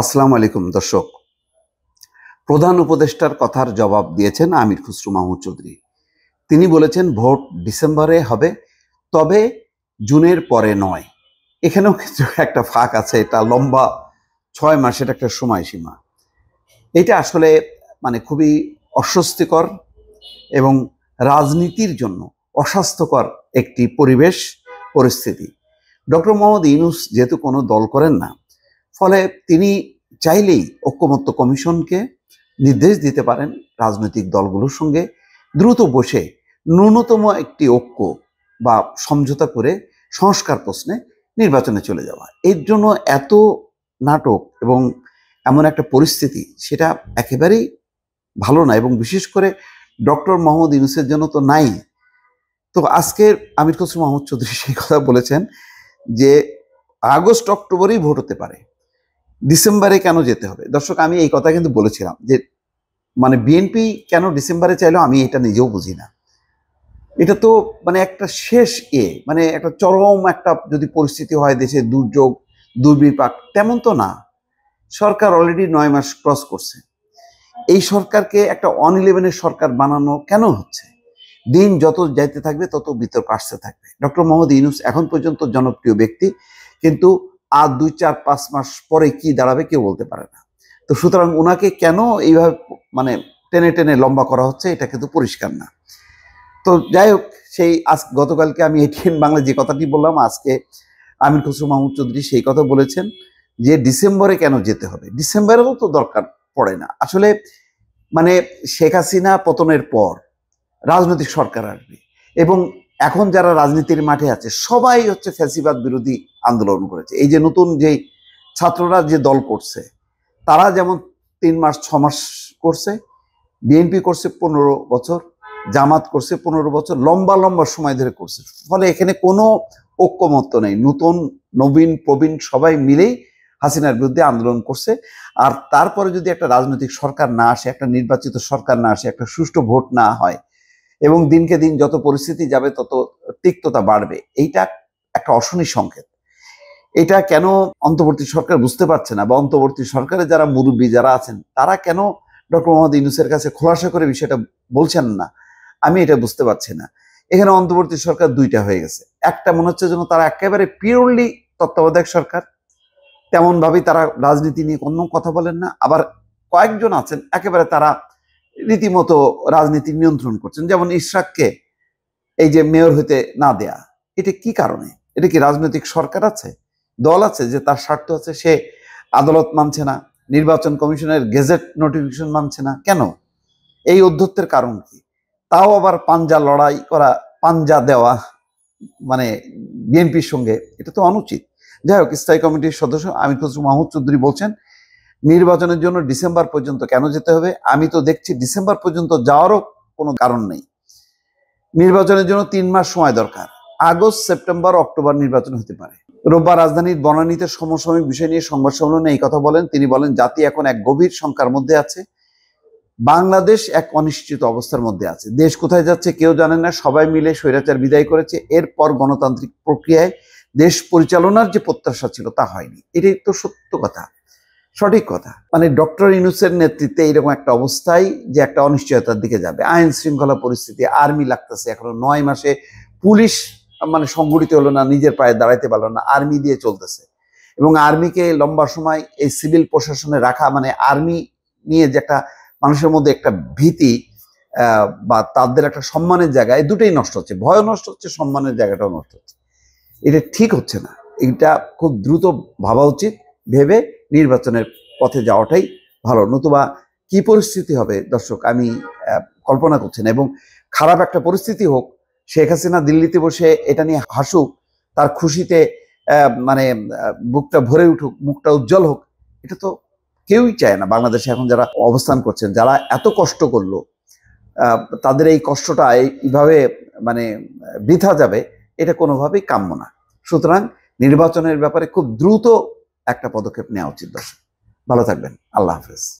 আসসালামু আলাইকুম দর্শক। প্রধান উপদেষ্টার কথার জবাব দিয়েছেন আমির খসরু মাহমুদ চৌধুরী। তিনি বলেছেন ভোট ডিসেম্বরে হবে, তবে জুনের পরে নয়। এখানেও কিছু একটা ফাঁক আছে, এটা লম্বা 6 মাসের একটা সময়সীমা। এটা আসলে খুবই অস্বস্তিকর এবং রাজনীতির জন্য অস্বাস্থ্যকর একটি পরিস্থিতি। ডক্টর মোহাম্মদ ইউনূস যেহেতু কোনো দল করেন না, ফলে তিনি চাইলেই ঐকমত্য কমিশনকে নির্দেশ দিতে পারেন রাজনৈতিক দলগুলোর সঙ্গে দ্রুত বসে ন্যূনতম একটি ঐক্য বা সমঝোতা করে সংস্কার প্রশ্নে নির্বাচনে চলে যাওয়া। এর জন্য এত নাটক এবং এমন একটা পরিস্থিতি, সেটা একেবারেই ভালো না, এবং বিশেষ করে ডক্টর মোহাম্মদ ইউনূসের জন্য তো নাই। তো আজকে আমির খসরু মাহমুদ চৌধুরী সেই কথা বলেছেন যে আগস্ট অক্টোবরেই ভোট হতে পারে, ডিসেম্বরে কেন যেতে হবে। দর্শক, আমি এই কথা কিন্তু বলেছিলাম যে বিএনপি কেন ডিসেম্বরে চাইলো, আমি এটা নিজেও বুঝি না। এটা তো একটা শেষ একটা চরম একটা যদি পরিস্থিতি হয়, দেশে দুর্যোগ দুর্বিপাক, তেমন তো না। সরকার অলরেডি 9 মাস ক্রস করছে। এই সরকারকে একটা 1-11 সরকার বানানো কেন হচ্ছে? দিন যত যাইতে থাকবে তত বিতর্ক আসতে থাকবে। ডক্টর মোহাম্মদ ইউনূস এখন পর্যন্ত জনপ্রিয় ব্যক্তি, কিন্তু আর 2-4-5 মাস পরে কি দাঁড়াবে কেউ বলতে পারে না। তো সুতরাং ওনাকে কেন এইভাবে টেনে টেনে লম্বা করা হচ্ছে, এটা কিন্তু পরিষ্কার না। তো যাই হোক, সেই গতকালকে আমি এটিএন বাংলা যে কথাটি বললাম, আজকে আমির খসরু মাহমুদ চৌধুরী সেই কথা বলেছেন যে ডিসেম্বরে কেন যেতে হবে। ডিসেম্বরেও তো দরকার পড়ে না আসলে। শেখ হাসিনা পতনের পর রাজনৈতিক সরকার আসবে, এবং এখন যারা রাজনীতির মাঠে আছে সবাই হচ্ছে ফ্যাসিবাদ বিরোধী আন্দোলন করেছে। এই যে নতুন যে ছাত্ররা যে দল করছে, তারা যেমন 3 মাস 6 মাস করছে, বিএনপি করছে 15 বছর, জামাত করছে 15 বছর, লম্বা লম্বা সময় ধরে করছে। ফলে এখানে কোনো ঐক্যমত্য নেই। নতুন নবীন প্রবীণ সবাই মিলেই হাসিনার বিরুদ্ধে আন্দোলন করছে। আর তারপরে যদি একটা রাজনৈতিক সরকার না আসে, একটা নির্বাচিত সরকার না আসে, একটা সুষ্ঠু ভোট না হয়, এবং দিনকে দিন যত পরিস্থিতি যাবে তত তিক্ততা বাড়বে, এইটা একটা অশনি সংকেত। এটা কেন অন্তর্বর্তী সরকার বুঝতে পারছে না, বা অন্তর্বর্তী সরকারে যারা মুরব্বী যারা আছেন তারা কেন ডক্টর মোহাম্মদ ইউনূসের কাছে খোলাসা করে বিষয়টা বলছেন না, আমি এটা বুঝতে পারছি না। এখানে অন্তর্বর্তী সরকার দুইটা হয়ে গেছে। একটা মনে হচ্ছে যেন তারা একেবারে পিওরলি তত্ত্বাবধায়ক সরকার, তেমন ভাবেই তারা রাজনীতি নিয়ে কোনো কথা বলেন না। আবার কয়েকজন আছেন একেবারে তারা রীতিমতো রাজনীতি নিয়ন্ত্রণ করছেন, যেমন ইশরাককে এই যে মেয়র হইতে না দেয়া, এটা কি কারণে? এটা কি রাজনৈতিক সরকার আছে, দল আছে যে তার স্বার্থ আছে, সে আদালত মানছে না, নির্বাচন কমিশনের গেজেট নোটিফিকেশন মানছে না কেন? এই অধ্যত্বের কারণ কি? তাও আবার পাঞ্জা লড়াই করা, পাঞ্জা দেওয়া বিএনপির সঙ্গে, এটা তো অনুচিত। যাই হোক, স্থায়ী কমিটির সদস্য আমির খসরু মাহমুদ চৌধুরী বলছেন নির্বাচনের জন্য ডিসেম্বর পর্যন্ত কেন যেতে হবে। আমি তো দেখছি ডিসেম্বর পর্যন্ত যাওয়ারও কোনো কারণ নেই। নির্বাচনের জন্য 3 মাস সময় দরকার। আগস্ট সেপ্টেম্বর অক্টোবর নির্বাচন হতে পারে। রোববার রাজধানীর বনানীতে সমসাময়িক বিষয় নিয়ে সংবাদ সম্মেলনে এই কথা বলেন তিনি। বলেন, জাতি এখন এক গভীর শঙ্কার মধ্যে আছে, বাংলাদেশ এক অনিশ্চিত অবস্থার মধ্যে আছে। দেশ কোথায় যাচ্ছে কেউ জানে না। সবাই মিলে স্বৈরাচার বিদায় করেছে, এরপর গণতান্ত্রিক প্রক্রিয়ায় দেশ পরিচালনার যে প্রত্যাশা ছিল তা হয়নি। এটাই তো সত্য কথা, সঠিক কথা। ডক্টর ইউনূসের নেতৃত্বে এরকম একটা অবস্থায় যে একটা অনিশ্চয়তার দিকে যাবে। আইন শৃঙ্খলা পরিস্থিতি, আর্মি লাগতেছে এখনো 9 মাসে, পুলিশ সংগঠিত হলো না, নিজের পায়ে দাঁড়াইতে পারলো না, আর্মি দিয়ে চলতেছে। এবং আর্মিকে লম্বা সময় এই সিভিল প্রশাসনে রাখা, আর্মি নিয়ে যে একটা মানুষের মধ্যে একটা ভীতি বা তাদের একটা সম্মানের জায়গা, এই দুটোই নষ্ট হচ্ছে। ভয় নষ্ট হচ্ছে, সম্মানের জায়গাটাও নষ্ট হচ্ছে। এটা ঠিক হচ্ছে না। এটা খুব দ্রুত ভাবা উচিত, ভেবে নির্বাচনের পথে যাওয়াটাই ভালো। নতুবা কি পরিস্থিতি হবে দর্শক, আমি কল্পনা করছি না। এবং খারাপ একটা পরিস্থিতি হোক, শেখ হাসিনা দিল্লিতে বসে এটা নিয়ে হাসুক, তার খুশিতে বুকটা ভরে উঠুক, মুখটা উজ্জ্বল হোক, এটা তো কেউই চায় না। বাংলাদেশে এখন যারা অবস্থান করছেন, যারা এত কষ্ট করলো, তাদের এই কষ্টটা এইভাবে বৃথা যাবে, এটা কোনোভাবেই কাম্য না। সুতরাং নির্বাচনের ব্যাপারে খুব দ্রুত একটা পদক্ষেপ নেওয়া উচিত। দর্শক, ভালো থাকবেন। আল্লাহ হাফেজ।